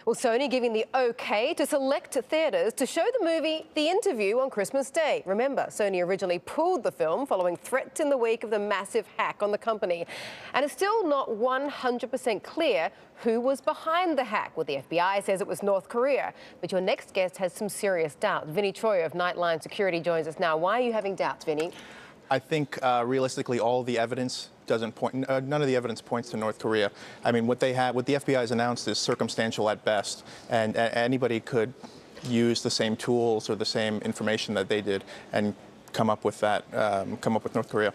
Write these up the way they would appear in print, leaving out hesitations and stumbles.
Well, Sony giving the okay to select theatres to show the movie The Interview on Christmas Day. Remember, Sony originally pulled the film following threats in the wake of the massive hack on the company. And it's still not 100% clear who was behind the hack. Well, the FBI says it was North Korea. But your next guest has some serious doubts. Vinny Troia of Nightline Security joins us now. Why are you having doubts, Vinny? I think realistically, all the evidence doesn't point. None of the evidence points to North Korea. I mean, what the FBI has announced is circumstantial at best, and anybody could use the same tools or the same information that they did and come up with that. Come up with North Korea.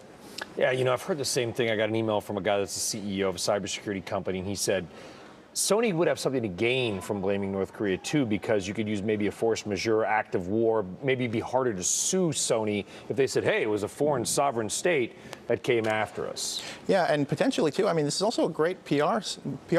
Yeah, you know, I've heard the same thing. I got an email from a guy that's the CEO of a cybersecurity company, and he said Sony would have something to gain from blaming North Korea, too, because you could use maybe a force majeure act of war. Maybe it'd be harder to sue Sony if they said, hey, it was a foreign sovereign state that came after us. Yeah, and potentially, too. I mean, this is also a great PR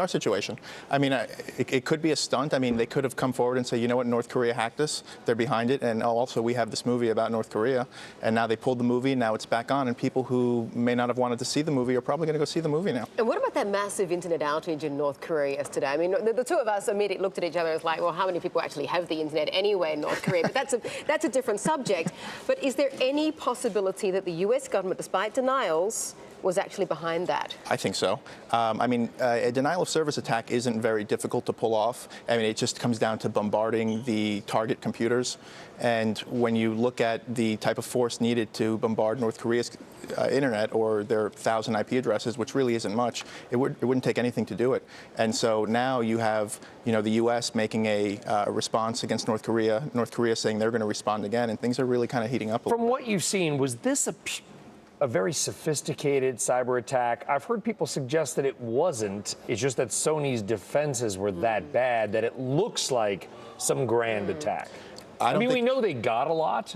situation. I mean, it could be a stunt. I mean, they could have come forward and say, you know what, North Korea hacked us. They're behind it. And also, we have this movie about North Korea. And now they pulled the movie. Now it's back on. And people who may not have wanted to see the movie are probably going to go see the movie now. And what about that massive internet outage in North Korea yesterday? I mean, the two of us immediately looked at each other and was like, well, how many people actually have the internet anyway in North Korea? But that's a different subject. But is there any possibility that the US government, despite denials, was actually behind that? I think so. I mean, a denial of service attack isn't very difficult to pull off. I mean, it just comes down to bombarding the target computers. And when you look at the type of force needed to bombard North Korea's internet or their 1,000 IP addresses, which really isn't much, it wouldn't take anything to do it. And so now you have, you know, the U.S. making a response against North Korea saying they're going to respond again, and things are really kind of heating up a little bit. From what you've seen, was this a very sophisticated cyber attack? I've heard people suggest that it wasn't. It's just that Sony's defenses were that bad that it looks like some grand attack. I mean, we know they got a lot,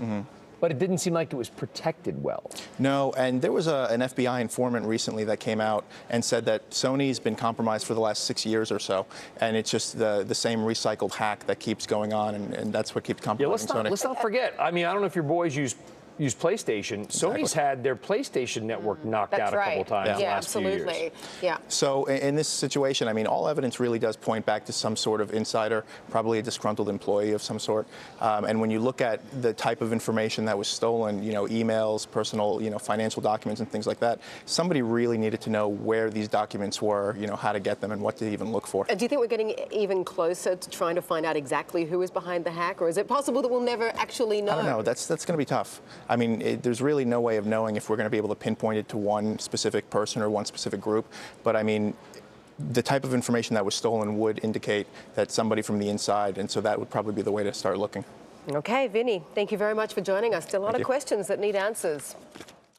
but it didn't seem like it was protected well. No, and there was an FBI informant recently that came out and said that Sony's been compromised for the last 6 years or so, and it's just the same recycled hack that keeps going on, and that's what keeps compromising Sony. Let's not forget. I mean, I don't know if your boys use PlayStation. Sony's had their PlayStation network knocked out a couple times in the last few years. Yeah. So in this situation, I mean, all evidence really does point back to some sort of insider, probably a disgruntled employee of some sort. And when you look at the type of information that was stolen, you know, emails, personal, you know, financial documents and things like that, somebody really needed to know where these documents were, you know, how to get them and what to even look for. Do you think we're getting even closer to trying to find out exactly who is behind the hack, or is it possible that we'll never actually know? I don't know. That's going to be tough. I mean, there's really no way of knowing if we're going to be able to pinpoint it to one specific person or one specific group. But I mean, the type of information that was stolen would indicate that somebody from the inside, and so that would probably be the way to start looking. Okay, Vinny, thank you very much for joining us. Still a lot of questions that need answers.